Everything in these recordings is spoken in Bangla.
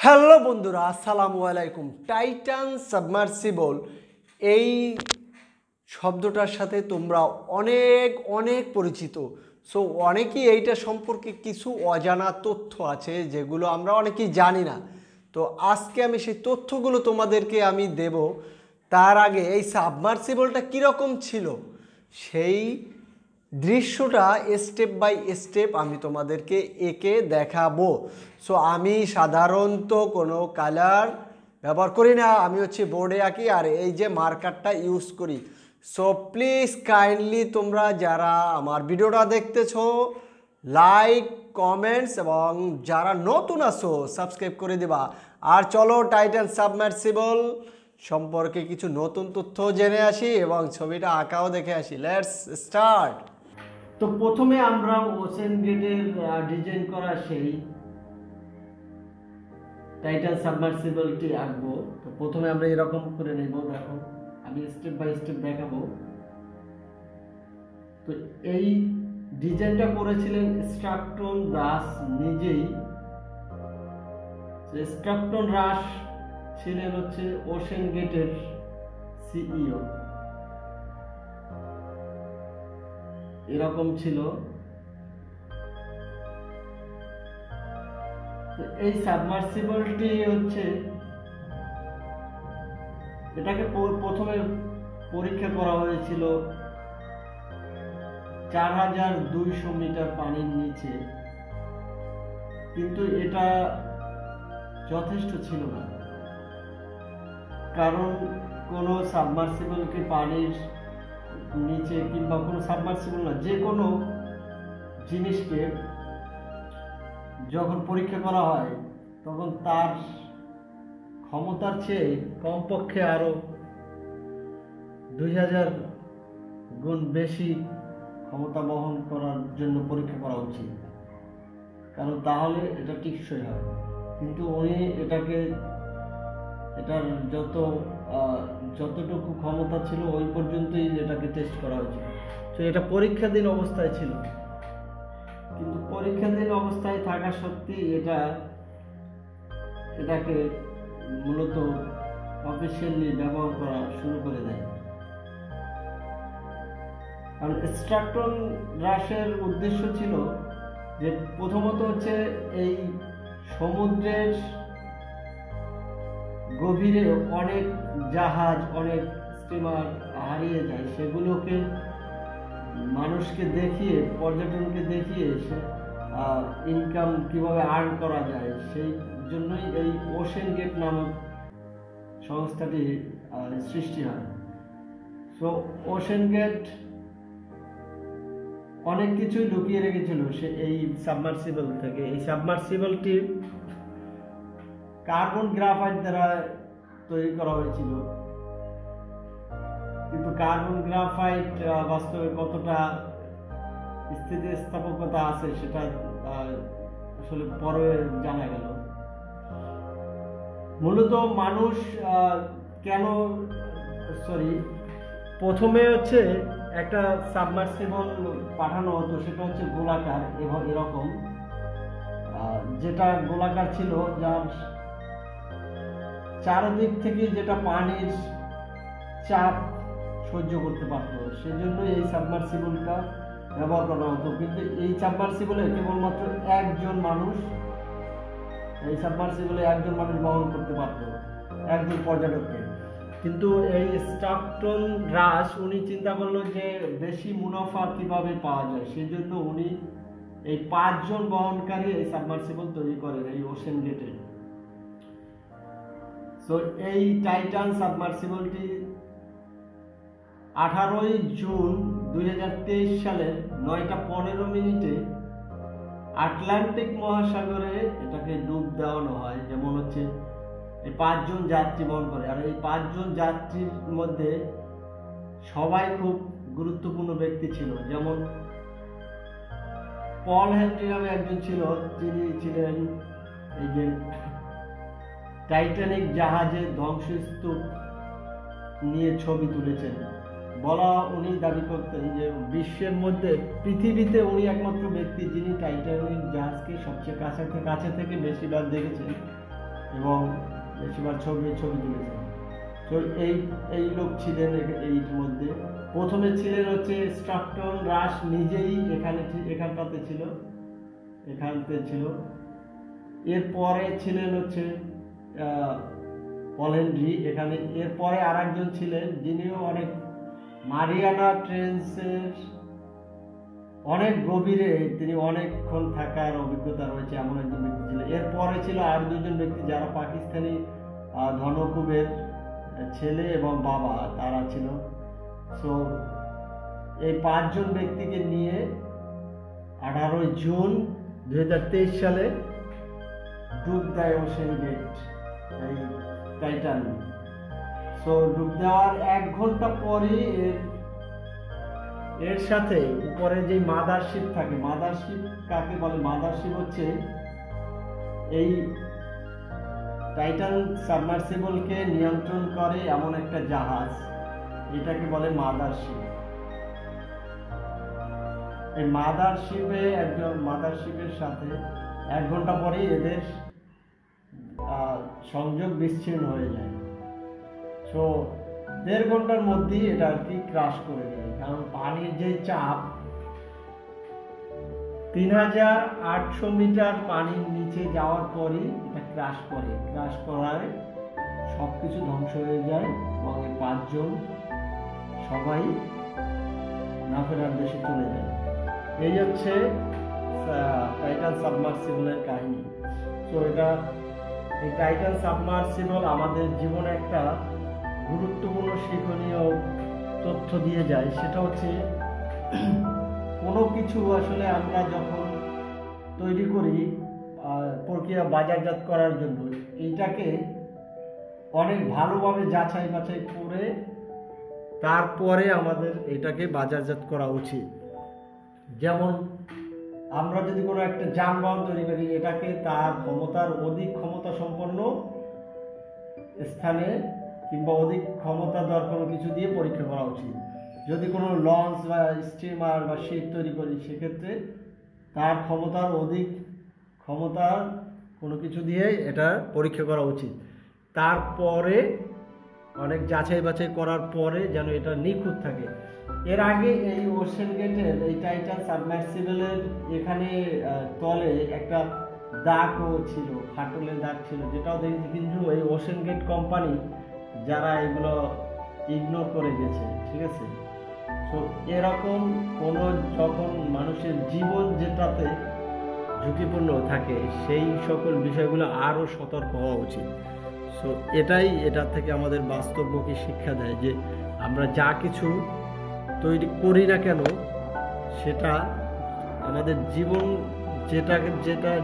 হ্যালো বন্ধুরা, আসসালামু আলাইকুম। টাইটান সাবমার্সিবল এই শব্দটার সাথে তোমরা অনেক অনেক পরিচিত। সো অনেকেই এইটা সম্পর্কে কিছু অজানা তথ্য আছে যেগুলো আমরা অনেকেই জানি না। তো আজকে আমি সেই তথ্যগুলো তোমাদেরকে আমি দেব। তার আগে এই সাবমার্সিবলটা কীরকম ছিল সেই দৃশ্যটা স্টেপ বাই স্টেপ আমি তোমাদেরকে এঁকে দেখাবো। সো আমি সাধারণত কোনো কালার ব্যবহার করি না, আমি বোর্ডে আঁকি আর এই যে মার্কারটা ইউজ করি। সো প্লিজ কাইন্ডলি তোমরা যারা আমার ভিডিওটা দেখতেছো লাইক কমেন্টস এবং যারা নতুন আছো সাবস্ক্রাইব করে দিবা। আর চলো টাইটান সাবমার্সিবল সম্পর্কে কিছু নতুন তথ্য জেনে আসি এবং ছবিটা আঁকাও দেখে আসি। Let's start. তো প্রথমে আমরা ওশেন গেটের ডিজাইন করা সেই টাইটান সাবমার্সিবলটি আঁকবো। তো প্রথমে আমরা এরকম করে নেব, দেখো আমি স্টেপ বাই স্টেপ দেখাবো। তো এই ডিজাইনটা করেছিলেন স্ট্রাকটন দাস নিজেই। স্ট্রাকটন দাস ছিলেন ওশেন গেটের সিইও। এরকম ছিল। এই সাবমার্সিবলটি এটাকে প্রথমে পরীক্ষা করা হয়েছিল 4200 মিটার পানির নিচে, কিন্তু এটা যথেষ্ট ছিল না। কারণ কোনো সাবমার্সিবলকে পানির নিচে কিংবা কোনো সাবমার্সিবল না, যে কোনো জিনিসকে যখন পরীক্ষা করা হয় তখন তার ক্ষমতার চেয়ে কমপক্ষে আরো 2000 গুণ বেশি ক্ষমতা বহন করার জন্য পরীক্ষা করা উচিত, কারণ তাহলে এটা টিকসই হয়। কিন্তু উনি এটার যতটুকু ক্ষমতা ছিল ওই পর্যন্তই এটাকে টেস্ট করা হয়েছিল। তো এটা পরীক্ষাধীন অবস্থায় ছিল, কিন্তু পরীক্ষাধীন অবস্থায় থাকা সত্ত্বেও এটাকে মূলত অফিসিয়ালি ব্যবহার করা শুরু করে দেয়। কারণ স্ট্রাকটন হ্রাসের উদ্দেশ্য ছিল যে প্রথমত এই সমুদ্রের গভীরে অনেক জাহাজ, অনেক স্টিমার হারিয়ে যায়, সেগুলোকে মানুষকে দেখিয়ে, পর্যটনকে দেখিয়ে ইনকাম কিভাবে আর্ন করা যায়, সেই জন্যই এই ওশেন গেট নামক সংস্থাটি সৃষ্টি হয়। সো ওশেন গেট অনেক কিছুই লুকিয়ে রেখেছিল সে এই সাবমার্সিবল থেকে। এই সাবমার্সিবলটি কার্বন গ্রাফাইট দ্বারা তৈরি করা হয়েছিল, কিন্তু কার্বন গ্রাফাইট বাস্তবে কতটা স্থিতিস্থাপকতা আছে সেটা আসলে পরে জানা গেল। মূলত মানুষ প্রথমে একটা সাবমার্সিবল পাঠানো হতো, সেটা গোলাকার এবং এরকম, যেটা গোলাকার ছিল, যার চারদিক থেকে যেটা পানির চাপ সহ্য করতে পারতো, সেজন্য এই সাবমার্সিবলটা ব্যবহার করা হতো। কিন্তু এই সাবমার্সিবলে কেবলমাত্র একজন মানুষ বহন করতে পারত, একজন পর্যটককে। কিন্তু এই স্ট্রাকটন হ্রাস উনি চিন্তা করলো যে বেশি মুনাফা কিভাবে পাওয়া যায়, সেজন্য উনি এই 5 জন বহনকারী এই সাবমার্সিবল তৈরি করেন এই ওশেন গেটে। সো এই টাইটান সাবমার্সিবলটি 18 জুন 2023 সালের 9:15 আটলান্টিক মহাসাগরে এটাকে ডুব দেওয়ানো হয়। যেমন এই 5 জন যাত্রী বহন করে, আর এই 5 জন যাত্রীর মধ্যে সবাই খুব গুরুত্বপূর্ণ ব্যক্তি ছিল। যেমন পল হেনরি নামে একজন ছিল, তিনি ছিলেন এই যে টাইটানিক জাহাজের ধ্বংসস্তূপ নিয়ে ছবি তুলেছেন। উনি দাবি করতেন যে বিশ্বের মধ্যে, পৃথিবীতে উনি একমাত্র ব্যক্তি যিনি টাইটানিক জাহাজকে সবচেয়ে কাছে থেকে বেশিবার দেখেছেন, এবং বেশিরভাগ ছবি তুলেছেন। তো এই লোক ছিলেন এইর মধ্যে। প্রথমে ছিলেন হচ্ছে স্ট্রাকটন রাশ নিজেই এখানটাতে ছিল। এরপরে ছিলেন হচ্ছে পল হেনরি এখানে। এরপরে আর একজন ছিলেন যিনিও অনেক মারিয়ানা ট্রেঞ্চের অনেক গভীরে তিনি অনেকক্ষণ থাকার অভিজ্ঞতা রয়েছে এমন একজন ব্যক্তি ছিলেন। এরপরে ছিল আর দুজন ব্যক্তি যারা পাকিস্তানি ধনকুবের ছেলে এবং বাবা, তারা ছিল। সো এই 5 জন ব্যক্তিকে নিয়ে 18 জুন 2023 সালে ডুব দেয় ওশেন গেট এই টাইটান। সো ডুব দেওয়ার 1 ঘন্টা পরে এর সাথে উপরে যে মাদারশিপ থাকে, মাদারশিপ কাকে বলে? মাদারশিপ হচ্ছে এই টাইটান সাবমার্সিবলকে নিয়ন্ত্রণ করে এমন একটা জাহাজ, এটাকে বলে মাদারশিপ। এই মাদারশিপের সাথে 1 ঘন্টা পরেই এদের সংযোগ বিচ্ছিন্ন হয়ে যায়। সো 1.5 ঘন্টার মধ্যেই এটা আর কি ক্রাশ করে দেয়, কারণ পানির যে চাপ 3800 মিটার পানির নিচে যাওয়ার পরই এটা ক্রাশ করায় সবকিছু ধ্বংস হয়ে যায় এবং এই 5 জন সবাই না ফেরার দেশে চলে যায়। এই হচ্ছে টাইটান সাবমার্সিবলের কাহিনী। তো এই টাইটান সাবমার্সিবল আমাদের জীবনে একটা গুরুত্বপূর্ণ শিক্ষণীয় তথ্য দিয়ে যায়। সেটা হচ্ছে কোনো কিছু আসলে আমরা যখন তৈরি করি প্রক্রিয়া বাজারজাত করার জন্য, এইটাকে অনেক ভালোভাবে যাচাই বাছাই করে তারপরে আমাদের এটাকে বাজারজাত করা উচিত। যেমন আমরা যদি কোনো একটা যানবাহন তৈরি করি, এটাকে তার অধিক ক্ষমতা সম্পন্ন স্থানে কিংবা অধিক ক্ষমতাধর কোনো কিছু দিয়ে পরীক্ষা করা উচিত। যদি কোনো লঞ্চ বা স্টিমার বা শিপ তৈরি করি, সেক্ষেত্রে তার অধিক ক্ষমতার কোনো কিছু দিয়ে এটা পরীক্ষা করা উচিত। তারপরে অনেক যাচাই বাছাই করার পরে যেন এটা নিখুঁত থাকে। এর আগে এই ওশেন গেটের এই টাইটান সাবমার্সিবলের এখানে তলে একটা দাগও ছিল, ফাটলের দাগ ছিল, যেটাও দেখেছি। কিন্তু এই ওশেন গেট কোম্পানি যারা এগুলো ইগনোর করে গেছে, ঠিক আছে। তো এরকম যখন মানুষের জীবন যেটাতে ঝুঁকিপূর্ণ থাকে, সেই সকল বিষয়গুলো আরও সতর্ক হওয়া উচিত। সো এটার থেকে আমাদের বাস্তবমুখী শিক্ষা দেয় যে আমরা যা কিছু তৈরি করি না কেন, সেটা আমাদের জীবন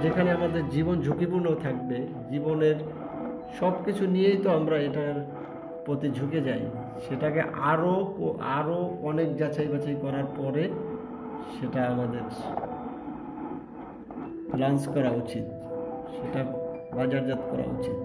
যেখানে আমাদের জীবন ঝুঁকিপূর্ণ থাকবে, জীবনের সব কিছু নিয়েই তো আমরা এটার প্রতি ঝুঁকে যাই। সেটাকে আরও অনেক যাচাই বাছাই করার পরে সেটা আমাদের লঞ্চ করা উচিত, সেটা বাজারজাত করা উচিত।